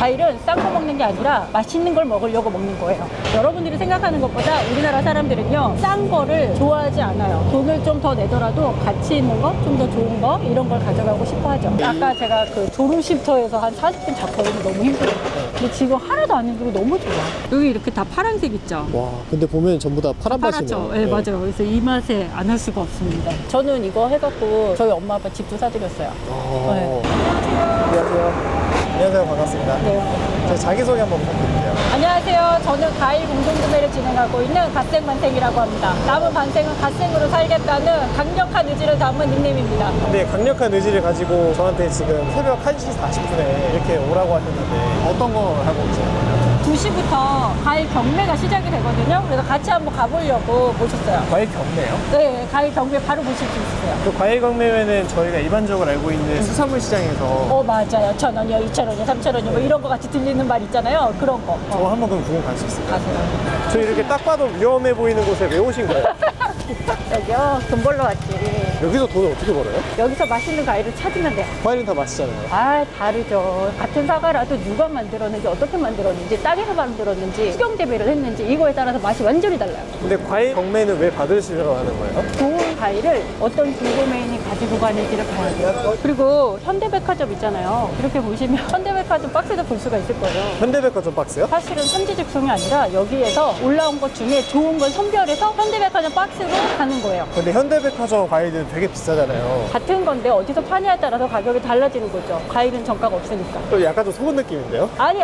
과일은 싼 거 먹는 게 아니라 맛있는 걸 먹으려고 먹는 거예요. 여러분들이 생각하는 것보다 우리나라 사람들은요, 싼 거를 좋아하지 않아요. 돈을 좀 더 내더라도 가치 있는 거, 좀 더 좋은 거, 이런 걸 가져가고 싶어 하죠. 아까 제가 그 조르쉼터에서 한 40분 잤거든요. 너무 힘들었어요. 근데 지금 하나도 안 힘들고 너무 좋아. 여기 이렇게 다 파란색 있죠? 와, 근데 보면 전부 다 파란 파랗죠? 밭이네요. 네, 맞아요. 그래서 이 맛에 안 할 수가 없습니다. 저는 이거 해갖고 저희 엄마 아빠 집도 사드렸어요. 네. 안녕하세요. 안녕하세요. 반갑습니다. 네. 저 자기소개 한번 부탁드릴게요. 안녕하세요. 저는 과일 공동구매를 진행하고 있는 갓생반생이라고 합니다. 남은 반생은 갓생으로 살겠다는 강력한 의지를 담은 닉네임입니다. 근데 강력한 의지를 가지고 저한테 지금 새벽 1시 40분에 이렇게 오라고 하셨는데 어떤 거 하고 계시는 거예요? 2시부터 과일 경매가 시작이 되거든요. 그래서 같이 한번 가보려고 모셨어요. 과일 경매요? 네, 과일 경매 바로 보실 수 있으세요. 그 과일 경매면은 저희가 일반적으로 알고 있는 수산물 시장에서 맞아요. 1,000원이요, 2,000원이요, 3,000원이요, 뭐 이런 거 같이 들리는 말 있잖아요. 그런 거. 저 한번 그럼 구경 갈 수 있어요? 가세요. 저 이렇게 딱 봐도 위험해 보이는 곳에 왜 오신 거예요? 여기요, 돈 벌러 왔지. 여기서 돈을 어떻게 벌어요? 여기서 맛있는 과일을 찾으면 돼요. 과일은 다 맛있잖아요. 아, 다르죠. 같은 사과라도 누가 만들었는지, 어떻게 만들었는지, 땅에서 만들었는지, 수경 재배를 했는지, 이거에 따라서 맛이 완전히 달라요. 근데 과일 경매는 왜 받으시려고 하는 거예요? 좋은 과일을 어떤 중고매인이 가지고 가는지를 봐야 돼요. 그리고 현대백화점 있잖아요. 이렇게 보시면 현대백화점 박스도 볼 수가 있을 거예요. 현대백화점 박스요? 사실은 선지직송이 아니라 여기에서 올라온 것 중에 좋은 걸 선별해서 현대백화점 박스로 가는 거예요. 근데 현대백화점 과일들은 되게 비싸잖아요. 같은 건데 어디서 파냐에 따라서 가격이 달라지는 거죠. 과일은 정가가 없으니까. 또 약간 좀 속은 느낌인데요? 아니.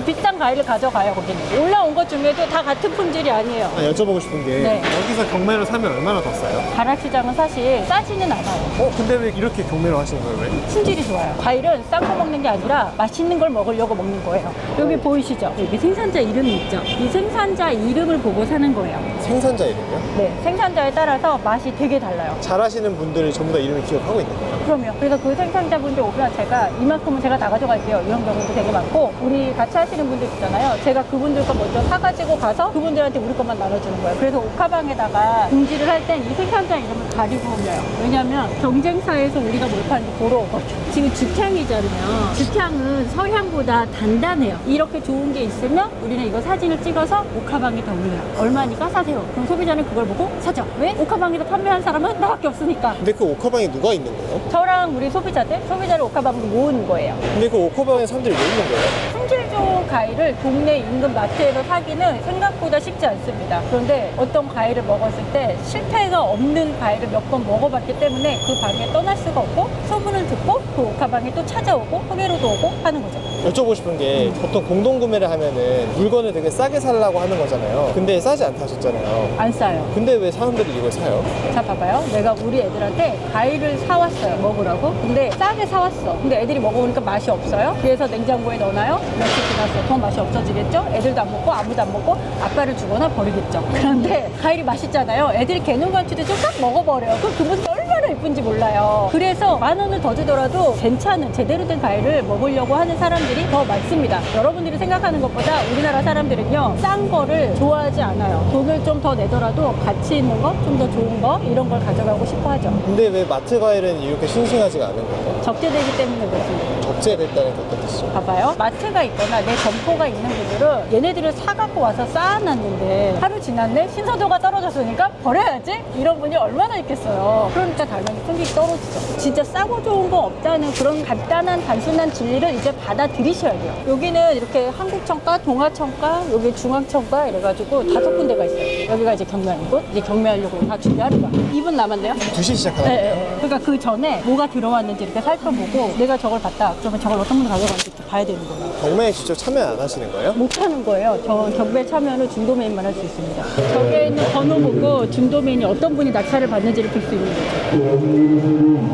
비싼 과일을 가져가요, 거기는. 올라온 것 중에도 다 같은 품질이 아니에요. 여쭤보고 싶은 게 네. 여기서 경매로 사면 얼마나 더 싸요? 가락시장은 사실 싸지는 않아요. 근데 왜 이렇게 경매로 하시는 거예요? 왜? 품질이 좋아요. 과일은 싼 거 먹는 게 아니라 맛있는 걸 먹으려고 먹는 거예요. 여기 보이시죠? 여기 생산자 이름이 있죠? 이 생산자 이름을 보고 사는 거예요. 생산자 이름이요? 네, 생산자에 따라서 맛이 되게 달라요. 잘하시는 분들이 전부 다 이름을 기억하고 있는 거예요? 그럼요. 그래서 그 생산자분들 오면 제가 이만큼은 제가 다 가져갈게요. 이런 경우도 되게 많고, 우리 같이 하시는 분들 있잖아요. 제가 그분들 거 먼저 사가지고 가서 그분들한테 우리 것만 나눠주는 거예요. 그래서 옥화방에다가 공지를 할 땐 이 생산자 이름을 가리고 올려요. 왜냐면 경쟁사에서 우리가 뭘 파는지 보러 오거든요. 지금 죽향이잖아요. 죽향은 서향보다 단단해요. 이렇게 좋은 게 있으면 우리는 이거 사진을 찍어서 옥화방에다 올려요. 얼마니까 사세요. 그럼 소비자는 그걸 보고 사죠. 왜? 옥화방에서 판매한 사람은 나밖에 없으니까. 근데 그 옥화방에 누가 있는 거예요? 저랑 우리 소비자를 옥화방으로 모으는 거예요. 근데 그 옥화방에 사람들이 왜 있는 거예요? 품질 좋은 과일을 동네 인근 마트에서 사기는 생각보다 쉽지 않습니다. 그런데 어떤 과일을 먹었을 때 실패가 없는 과일을 몇 번 먹어봤기 때문에 그 방에 떠날 수가 없고, 소문을 듣고 그 옥화방에 또 찾아오고 소개로도 오고 하는 거죠. 여쭤보고 싶은 게 보통 공동구매를 하면은 물건을 되게 싸게 살라고 하는 거잖아요. 근데 싸지 않다 하셨잖아요. 안 싸요. 근데 왜 사람들이 이걸 사요? 자, 봐봐요. 내가 우리 애들한테 과일을 사왔어요. 먹으라고. 근데 싸게 사왔어. 근데 애들이 먹어보니까 맛이 없어요. 그래서 냉장고에 넣어놔요. 며칠 지났어. 더 맛이 없어지겠죠? 애들도 안 먹고 아무도 안 먹고 아빠를 주거나 버리겠죠. 그런데 과일이 맛있잖아요. 애들이 개눈같이도 싹 먹어버려요. 그럼 그 모습이 얼마나 예쁜지 몰라요. 그래서 10,000원을 더 주더라도 괜찮은 제대로 된 과일을 먹으려고 하는 사람들이 더 많습니다. 여러분들이 생각하는 것보다 우리나라 사람들은요, 싼 거를 좋아하지 않아요. 돈을 좀 더 내더라도 가치 있는 거, 좀 더 좋은 거, 이런 걸 가져가고 싶어 하죠. 근데 왜 마트 과일은 이렇게 싱싱하지가 않은 거예요? 적재되기 때문에 그렇습니다. 적재됐다는 게 어떤 뜻이죠? 봐봐요. 마트가 있거나 내 점포가 있는 분들은 얘네들을 사갖고 와서 쌓아놨는데 하루 지났네? 신선도가 떨어졌으니까 버려야지? 이런 분이 얼마나 있겠어요. 그러니까 당연히 품질이 떨어지죠. 진짜 싸고 좋은 거 없다는 그런 간단한 단순한 진리를 이제 받아들이셔야 돼요. 여기는 이렇게 한국청가, 동아청가, 여기 중앙청가 이래가지고 5군데가 있어요. 여기가 이제 경매하는 곳. 이제 경매하려고 다 준비하는 거야. 2분 남았네요. 2시 시작하는 네, 거예요? 네. 그러니까 그 전에 뭐가 들어왔는지 이렇게 살펴보고 내가 저걸 봤다. 그러면 저걸 어떤 분이 가져가는지 이렇게 봐야 되는 거예요. 경매에 직접 참여 안 하시는 거예요? 못 하는 거예요. 저 경매 참여는 중도메인만 할 수 있습니다. 저기에 있는 번호 보고 중도메인이 어떤 분이 낙찰을 받는지를 볼 수 있는 거죠.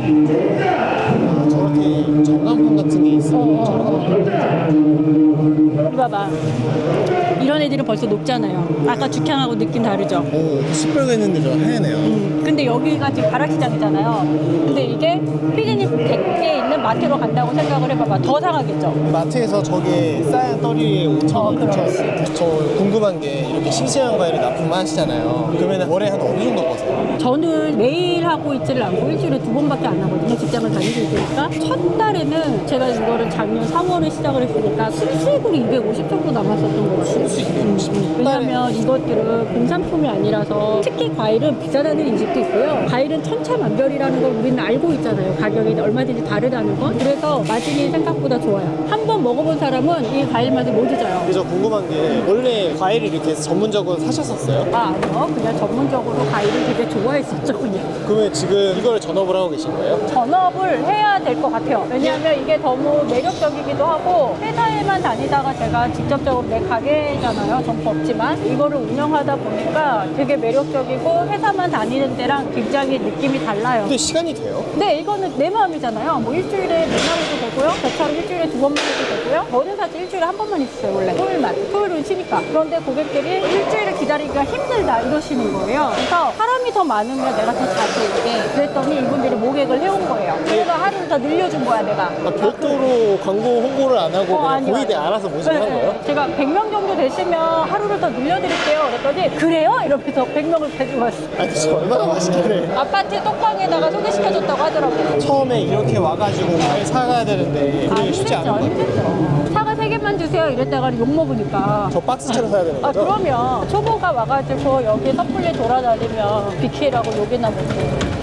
아, 저렇게 전광판 같은 게 있어요. 이거 봐봐. 이런 애들은 벌써 녹잖아요. 아까 죽향하고 느낌 다르죠? 오, 시뻘겋는데 좀 하얘네요. 근데 여기가 지금 가락시장이잖아요. 근데 이게 피디님 댁에 있는 마트로 간다고 생각을 해봐봐. 더 상하겠죠? 마트에서 저게 쌀 떨이에 5,000원, 그렇지. 6,000원. 저 궁금한 게 이렇게 싱싱한 과일을 납품하시잖아요. 그러면 월에 한 어느 정도 버세요? 저는 매일 하고 있지를 않고 일주일에 2번밖에 안 하거든요. 직장을 다니고 있으니까. 첫 달에는 제가 이거를 작년 3월에 시작을 했으니까 순수익으로 250 정도 남았었던 것 같아요. 왜냐면 이것들은 공산품이 아니라서 특히 과일은 비싸다는 인식도 있고요. 과일은 천차만별이라는 걸 우리는 알고 있잖아요. 가격이 얼마든지 다르다는 건. 그래서 마진이 생각보다 좋아요. 한 번 먹어본 사람은 이 과일 맛을 못 잊어요. 그래서 궁금한 게 원래 과일을 이렇게 전문적으로 사셨었어요? 아니요. 그냥 전문적으로 과일을 되게 좋아했었죠. 그냥. 그러면 지금 이거를 전업을 하고 계신 거예요? 전업을 해야 될 것 같아요. 왜냐하면 이게 너무 매력적이기도 하고 회사에만 다니다가 제가 직접적으로 내 가게잖아요. 점포 없지만 이거를 운영하다 보니까 되게 매력적이고 회사만 다니는 때랑 굉장히 느낌이 달라요. 근데 시간이 돼요? 네, 이거는 내 마음이잖아요. 뭐 일주일에 맨날 해도 되고요. 저처럼 일주일에 2번만 해도 되고요. 저는 사실 일주일에 한 번만 있어요, 원래. 토요일만. 토요일은 쉬니까. 그런데 고객들이 일주일을 기다리기가 힘들다 이러시는 거예요. 그래서 사람이 더 많으면 내가 더 자주 올게. 그랬더니 이분들이 모객을 해온 거예요. 그래서 하루를 더 늘려준 거야, 내가. 아, 별도로 광고 홍보를 안 하고 그냥 아니요, 고객들이 아니요. 알아서 모집한 거예요? 제가 100명 정도 되시면 하루를 더 늘려드릴게요. 그랬더니 그래요? 이러면서 100명을 가지고 왔어요. 아니, 저 얼마나 맛있길래. 아파트 똑방에다가 소개시켜줬다고 하더라고요. 처음에 이렇게 와가지고 과일 사가야 되는데 그게 쉽지 않은 것 같아요. 힘들죠. 사과 3개만 주세요. 이랬다가 욕먹으니까. 저 박스채로 사야 되는 거죠? 그러면 초보가 와가지고 여기 섣불리 돌아다니면 BK라고 욕이나 먹고.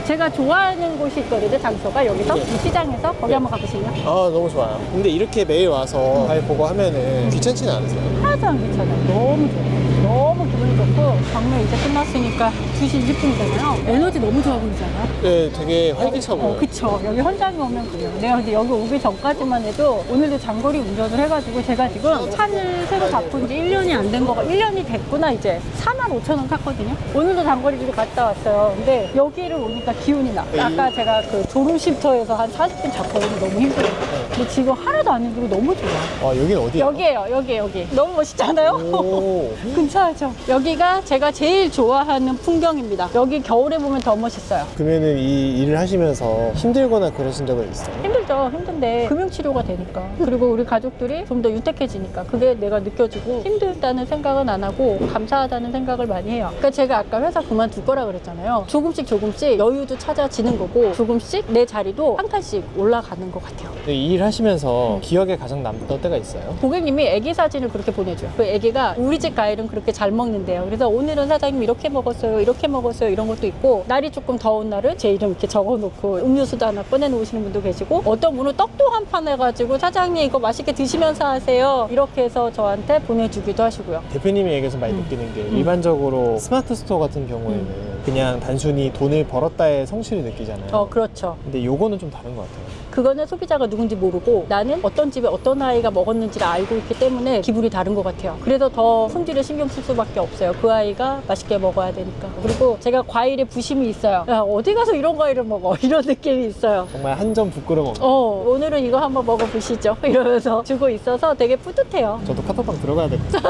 제가 좋아하는 곳이 있거든요, 장소가 여기서. 이 시장에서. 거기 한번 가보실래요? 아, 너무 좋아요. 근데 이렇게 매일 와서 과일 보고 하면은 귀찮지는 않으세요? 하나도 안 귀찮아요. 너무 좋아요. 너무 기분이 좋고 방금 이제 끝났으니까 2시 20분이잖아요. 에너지 너무 좋아 보이지 않아요? 네, 되게 활기차 보여요. 그쵸. 여기 현장에 오면 그래요. 내가 근데 여기 오기 전까지만 해도 오늘도 장거리 운전을 해가지고 제가 지금 차를 새로 바꾼 지 1년이 안 된 거가 1년이 됐구나 이제 45,000원 탔거든요. 오늘도 장거리를 갔다 왔어요. 근데 여기를 오니까 기운이 나. 아까 제가 그 졸음쉼터에서 한 40분 잤거든요. 너무 힘들어요. 근데 지금 하나도 안 힘들고 너무 좋아. 아, 여긴 어디예요? 여기에요. 여기. 너무 멋있지 않아요? 오. 근사하죠? 여기가 제가 제일 좋아하는 풍경입니다. 여기 겨울에 보면 더 멋있어요. 그러면은 이 일을 하시면서 힘들거나 그러신 적은 있어요? 힘들죠. 힘든데 금융치료가 되니까. 그리고 우리 가족들이 좀 더 윤택해지니까 그게 내가 느껴지고 힘들다는 생각은 안 하고 감사하다는 생각을 많이 해요. 그러니까 제가 아까 회사 그만둘 거라 그랬잖아요. 조금씩 여유도 찾아지는 거고 조금씩 내 자리도 한 칸씩 올라가는 것 같아요. 이 일 하시면서 기억에 가장 남던 때가 있어요? 고객님이 애기 사진을 그렇게 보내줘요. 그 애기가 우리 집 과일은 그렇게 잘 먹는데요. 그래서 오늘은 사장님 이렇게 먹었어요. 이런 것도 있고 날이 조금 더운 날은 제 이름 이렇게 적어놓고 음료수도 하나 꺼내놓으시는 분도 계시고 어떤 분은 떡도 한 판 해가지고 사장님 이거 맛있게 드시면서 하세요. 이렇게 해서 저한테 보내주기도 하시고요. 대표님이 얘기해서 많이 느끼는 게 일반적으로 스마트 스토어 같은 경우에는 그냥 단순히 돈을 벌었다의 성취를 느끼잖아요. 그렇죠. 근데 요거는 좀 다른 것 같아요. 그거는 소비자가 누군지 모르고 나는 어떤 집에 어떤 아이가 먹었는지를 알고 있기 때문에 기분이 다른 것 같아요. 그래서 더 품질을 신경 쓸 수밖에 없어요. 그 아이가 맛있게 먹어야 되니까. 그리고 제가 과일에 부심이 있어요. 야, 어디 가서 이런 과일을 먹어? 이런 느낌이 있어요. 정말 한 점 부끄러워 먹는. 오늘은 이거 한번 먹어보시죠. 이러면서 주고 있어서 되게 뿌듯해요. 저도 카톡방 들어가야 되거든요.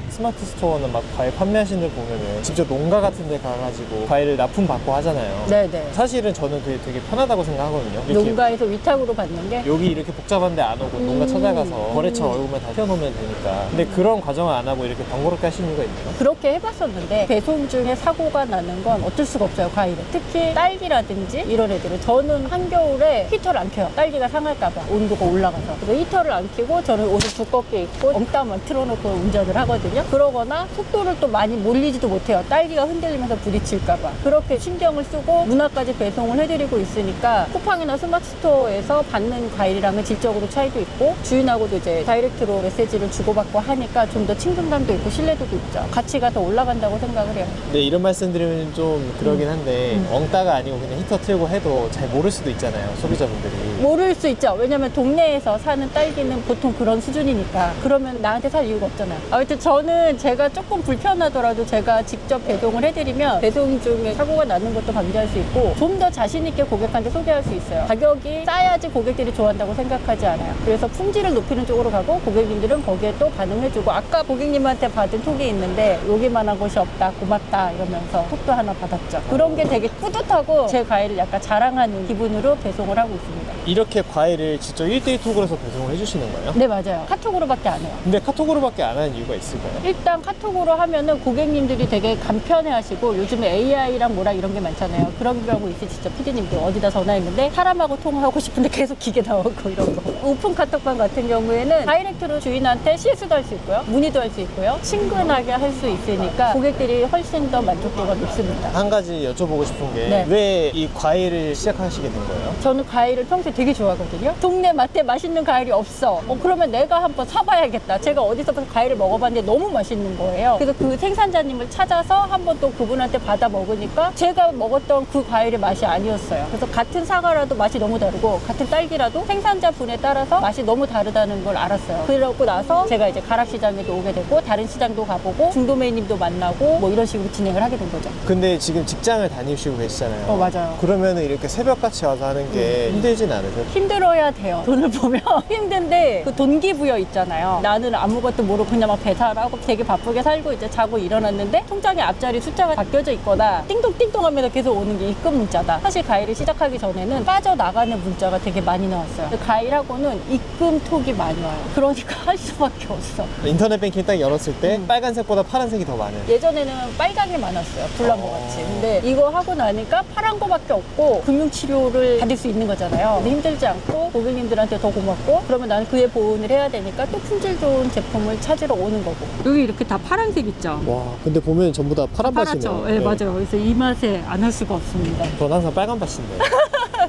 스마트 스토어는 막 과일 판매하시는 데 보면은 직접 농가 같은 데 가가지고 과일을 납품 받고 하잖아요. 네네. 사실은 저는 그게 되게 편하다고 생각하거든요. 이렇게 농가에서 위탁으로 받는 게 여기 이렇게 복잡한 데 안 오고 농가 찾아가서 거래처 얼굴만 다 펴놓으면 되니까. 근데 그런 과정을 안 하고 이렇게 번거롭게 하시는 이유가 있나요? 그렇게 해봤었는데 배송 중에 사고가 나는 건 어쩔 수가 없어요. 과일은 특히 딸기라든지 이런 애들은 저는 한겨울에 히터를 안 켜요. 딸기가 상할까봐 온도가 올라가서. 그래서 히터를 안 켜고 저는 옷을 두껍게 입고 엉따만 틀어놓고 운전을 하거든요. 그러거나 속도를 또 많이 몰리지도 못해요. 딸기가 흔들리면서 부딪힐까봐. 그렇게 신경을 쓰고 문화까지 배송을 해드리고 있으니까 쿠팡이나 스마트 스토어에서 받는 과일이랑은 질적으로 차이도 있고 주인하고도 이제 다이렉트로 메시지를 주고받고 하니까 좀 더 친근감도 있고 신뢰도도 있죠. 가치가 더 올라간다고 생각을 해요. 네, 이런 말씀 드리면 좀 그러긴 한데 엉따가 아니고 그냥 히터 틀고 해도 잘 모를 수도 있잖아요, 소비자분들이. 모를 수 있죠. 왜냐면 동네에서 사는 딸기는 보통 그런 수준이니까. 그러면 나한테 살 이유가 없잖아요. 아무튼 저는 제가 조금 불편하더라도 제가 직접 배송을 해드리면 배송 중에 사고가 나는 것도 방지할 수 있고 좀 더 자신 있게 고객한테 소개할 수 있어요. 가격이 가격이 싸야지 고객들이 좋아한다고 생각하지 않아요. 그래서 품질을 높이는 쪽으로 가고 고객님들은 거기에 또 반응해주고 아까 고객님한테 받은 톡이 있는데 여기만한 곳이 없다 고맙다 이러면서 톡도 하나 받았죠. 그런 게 되게 뿌듯하고 제 과일을 약간 자랑하는 기분으로 배송을 하고 있습니다. 이렇게 과일을 직접 1대1 톡으로 해서 배송을 해주시는 거예요? 네 맞아요. 카톡으로밖에 안 해요. 근데 카톡으로밖에 안 하는 이유가 있을까요? 일단 카톡으로 하면은 고객님들이 되게 간편해 하시고 요즘에 AI랑 뭐랑 이런 게 많잖아요. 그런 경우 있으시죠. PD님들 어디다 전화했는데 사람하고 통화하고 싶은데 계속 기계 나오고 이런 거. 오픈 카톡방 같은 경우에는 다이렉트로 주인한테 CS도 할 수 있고요. 문의도 할 수 있고요. 친근하게 할 수 있으니까 고객들이 훨씬 더 만족도가 높습니다. 한 가지 여쭤보고 싶은 게 네. 왜 이 과일을 시작하시게 된 거예요? 저는 과일을 평소에 되게 좋아하거든요. 동네 마트에 맛있는 과일이 없어. 그러면 내가 한번 사봐야겠다. 제가 어디서 과일을 먹어봤는데 너무 맛있는 거예요. 그래서 그 생산자님을 찾아서 한번 또 그분한테 받아 먹으니까 제가 먹었던 그 과일의 맛이 아니었어요. 그래서 같은 사과라도 맛이 너무 다르고 같은 딸기라도 생산자 분에 따라서 맛이 너무 다르다는 걸 알았어요. 그러고 나서 제가 이제 가락시장에도 오게 되고 다른 시장도 가보고 중도매님도 만나고 뭐 이런 식으로 진행을 하게 된 거죠. 근데 지금 직장을 다니시고 계시잖아요. 맞아요. 그러면 이렇게 새벽같이 와서 하는 게 힘들진 않으세요? 힘들어야 돼요. 돈을 보면 힘든데 그 동기부여 있잖아요. 나는 아무것도 모르고 그냥 막 배달하고 되게 바쁘게 살고 이제 자고 일어났는데 통장의 앞자리 숫자가 바뀌어져 있거나 띵동띵동 하면서 계속 오는 게 입금 문자다. 사실 과일을 시작하기 전에는 빠져나가는 문자가 되게 많이 나왔어요. 과일하고는 입금 톡이 많이 와요. 그러니까 할 수밖에 없어. 인터넷 뱅킹 딱 열었을 때 빨간색보다 파란색이 더 많은. 예전에는 빨간 게 많았어요. 불난 것 같이. 근데 이거 하고 나니까 파란 거밖에 없고 금융치료를 받을 수 있는 거잖아요. 근데 힘들지 않고 고객님들한테 더 고맙고 그러면 나는 그에 보온을 해야 되니까 또 품질 좋은 제품을 찾으러 오는 거고. 여기 이렇게 다 파란색 있죠? 와, 근데 보면 전부 다 파란 파랗죠? 네, 맞아요. 그래서 이 맛에 안 할 수가 없습니다. 전 항상 빨간 밭인데.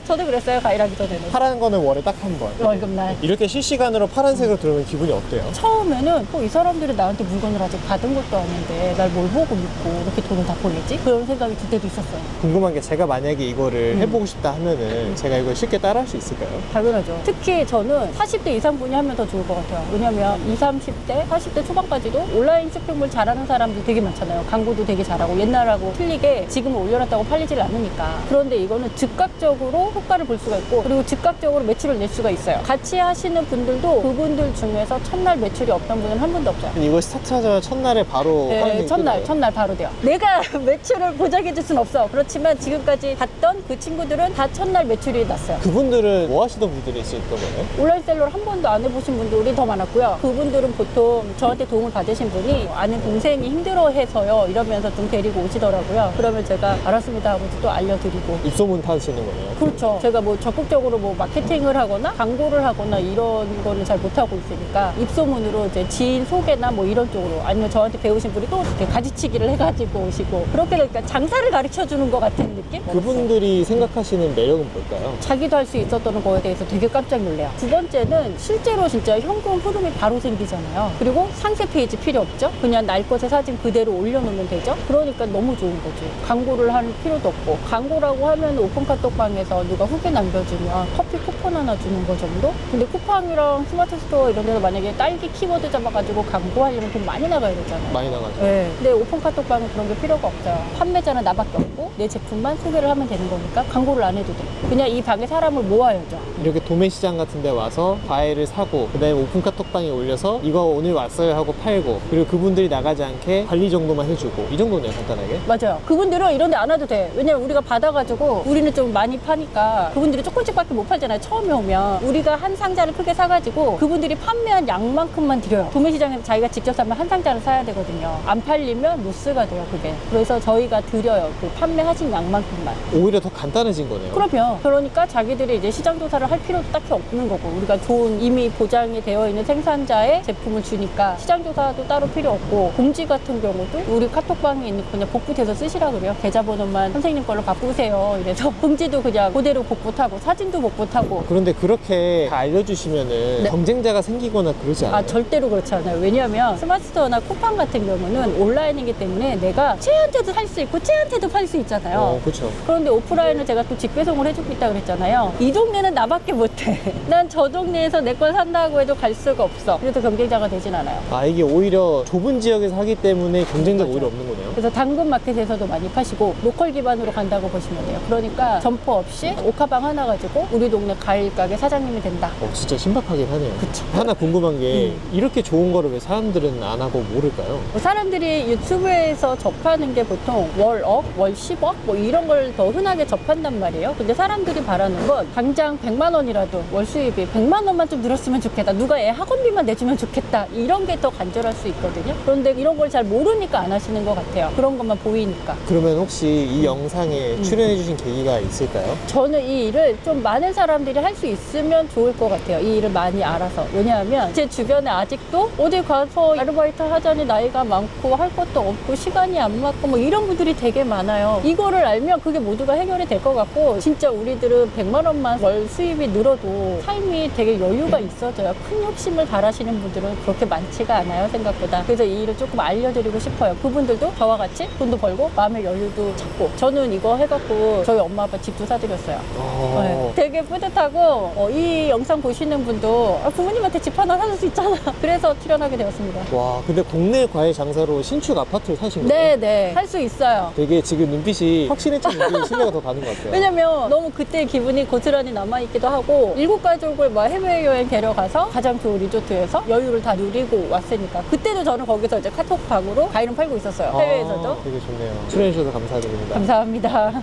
저도 그랬어요. 과일하기 전에는. 파란 거는 월에 딱 한 번. 월급날. 이렇게 실시간으로 파란색으로 들어오면 기분이 어때요? 처음에는 이 사람들이 나한테 물건을 아직 받은 것도 아닌데 날 뭘 보고 믿고 이렇게 돈을 다 보내지? 그런 생각이 들 때도 있었어요. 궁금한 게 제가 만약에 이거를 해보고 싶다 하면은 제가 이걸 쉽게 따라할 수 있을까요? 당연하죠. 특히 저는 40대 이상 분이 하면 더 좋을 것 같아요. 왜냐면 20, 30대, 40대 초반까지도 온라인 쇼핑몰 잘하는 사람들 되게 많잖아요. 광고도 되게 잘하고 옛날하고 틀리게 지금은 올려놨다고 팔리질 않으니까. 그런데 이거는 즉각적으로 효과를 볼 수가 있고 그리고 즉각적으로 매출을 낼 수가 있어요. 같이 하시는 분들도 그분들 중에서 첫날 매출이 없던 분은 한 분도 없어요. 이거 스타트하자마자 첫날에 바로 네, 첫날 바로 돼요. 내가 매출을 보장해줄 순 없어. 그렇지만 지금까지 봤던 그 친구들은 다 첫날 매출이 났어요. 그분들은 뭐 하시던 분들이 있었던 거예요? 온라인셀러를 한 번도 안 해보신 분들이 더 많았고요. 그분들은 보통 저한테 도움을 받으신 분이 아는 동생이 힘들어해서요 이러면서 좀 데리고 오시더라고요. 그러면 제가 알았습니다 하고 또 알려드리고. 입소문 타시는 거예요? 그렇죠. 제가 뭐 적극적으로 뭐 마케팅을 하거나 광고를 하거나 이런 거는 잘 못하고 있으니까 입소문으로 이제 지인 소개나 뭐 이런 쪽으로 아니면 저한테 배우신 분이 또 이렇게 가지치기를 해가지고 오시고 그렇게 되니까 장사를 가르쳐 주는 것 같은 느낌? 그분들이 생각하시는 매력은 뭘까요? 자기도 할 수 있었던 거에 대해서 되게 깜짝 놀래요. 두 번째는 실제로 진짜 현금 흐름이 바로 생기잖아요. 그리고 상세 페이지 필요 없죠? 그냥 날 것의 사진 그대로 올려놓으면 되죠? 그러니까 너무 좋은 거지. 광고를 할 필요도 없고 광고라고 하면 오픈카톡방에서 누가 후기 남겨주면 커피 쿠폰 하나 주는 거 정도? 근데 쿠팡이랑 스마트 스토어 이런 데서 만약에 딸기 키워드 잡아가지고 광고하려면 돈 많이 나가야 되잖아요. 많이 나가죠. 네. 근데 오픈카톡방은 그런 게 필요가 없어요. 판매자는 나밖에 없고 내 제품만 소개를 하면 되는 거니까 광고를 안 해도 돼. 그냥 이 방에 사람을 모아야죠. 이렇게 도매시장 같은 데 와서 과일을 사고 그 다음에 오픈 카톡방에 올려서 이거 오늘 왔어요 하고 팔고 그리고 그분들이 나가지 않게 관리 정도만 해주고 이 정도네요, 간단하게. 맞아요. 그분들은 이런 데 안 와도 돼. 왜냐면 우리가 받아가지고 우리는 좀 많이 파니까 그분들이 조금씩밖에 못 팔잖아요. 처음에 오면 우리가 한 상자를 크게 사가지고 그분들이 판매한 양만큼만 드려요. 도매시장에서 자기가 직접 사면 한 상자를 사야 되거든요. 안 팔리면 로스가 돼요, 그게. 그래서 저희가 드려요. 그 판매하신 양만큼만. 오히려 더 간단해진 거네요. 그럼요. 그러니까 자기들이 이제 시장 조사를 할 필요도 딱히 없는 거고 우리가 좋은 이미 보장이 되어 있는 생산자의 제품을 주니까 시장 조사도 따로 필요 없고 공지 같은 경우도 우리 카톡방에 있는 그냥 복붙해서 쓰시라 그래요. 계좌번호만 선생님 걸로 바꾸세요. 이래서 공지도 그냥 그대로 복붙하고 사진도 복붙하고. 그런데 그렇게 다 알려주시면은 네. 경쟁자가 생기거나 그러지 않아요? 절대로 그렇지 않아요. 왜냐하면 스마트스토어나 쿠팡 같은 경우는 온라인이기 때문에 내가 쟤한테도 살 수 있고 쟤한테도 팔 수 있잖아요. 그렇죠. 그런데 오프라인은 제가 또 직배송을 해주고 있다고 그랬잖아요. 이 동네는 나밖에 못해. 난 저 동네에서 내 걸 산다고 해도 갈 수가 없어. 그래도 경쟁자가 되진 않아요. 이게 오히려 좁은 지역에서 하기 때문에 경쟁자가 오히려 없는 거네요. 그래서 당근마켓에서도 많이 파시고 로컬 기반으로 간다고 보시면 돼요. 그러니까 점포 없이 옥화방 하나 가지고 우리 동네 과일 가게 사장님이 된다. 진짜 신박하긴 하네요. 그쵸. 하나 궁금한 게 이렇게 좋은 거를 왜 사람들은 안 하고 모를까요? 사람들이 유튜브에서 접하는 게 보통 월억, 월 10억 뭐 이런 걸 더 흔하게 접한단 말이에요. 근데 사람들이 바라는 건 당장 100만 원이라도 월 수입이 100만 원만 좀 늘었으면 좋겠다. 누가 애 학원비만 내주면 좋겠다. 이런 게 더 간절할 수 있거든요. 그런데 이런 걸 잘 모르니까 안 하시는 것 같아요. 그런 것만 보이니까. 그러면 혹시 이 영상에 출연해주신 계기가 있을까요? 저는 이 일을 좀 많은 사람들이 할 수 있으면 좋을 것 같아요. 이 일을 많이 알아서. 왜냐하면 제 주변에 아직도 어디 가서 아르바이트 하자니 나이가 많고 할 것도 없고 시간이 안 맞고 뭐 이런 분들이 되게 많아요. 이거를 알면 그게 모두가 해결이 될 것 같고 진짜 우리들은 100만 원만 월 수입이 늘어도 삶이 되게 여유가 있어져요. 큰 욕심을 바라시는 분들은 그렇게 많지가 않아요, 생각보다. 그래서 이 일을 조금 알려드리고 싶어요. 그분들도 저와 같이 돈도 벌고 마음의 여유도 찾고. 저는 이거 해갖고 저희 엄마 아빠 집도 사드렸어요. 네, 되게 뿌듯하고 이 영상 보시는 분도 부모님한테 집 하나 사줄 수 있잖아. 그래서 출연하게 되었습니다. 와, 근데 국내 과일 장사로 신축 아파트를 사신 거예요? 네네, 할 수 있어요. 되게 지금 눈빛이 확실해진 눈빛이 신뢰가 더 가는 것 같아요. 왜냐면 너무 그때 기분이 고스란히 남아있기도 하고 일곱 가족을 막 해외여행 데려가서 가장 좋은 리조트에서 여유를 다 누리고 왔으니까 그때도 저는 거기서 이제 카톡방으로 과일은 팔고 있었어요. 해외에서도. 되게 좋네요. 출연해주셔서 감사드립니다. 감사합니다.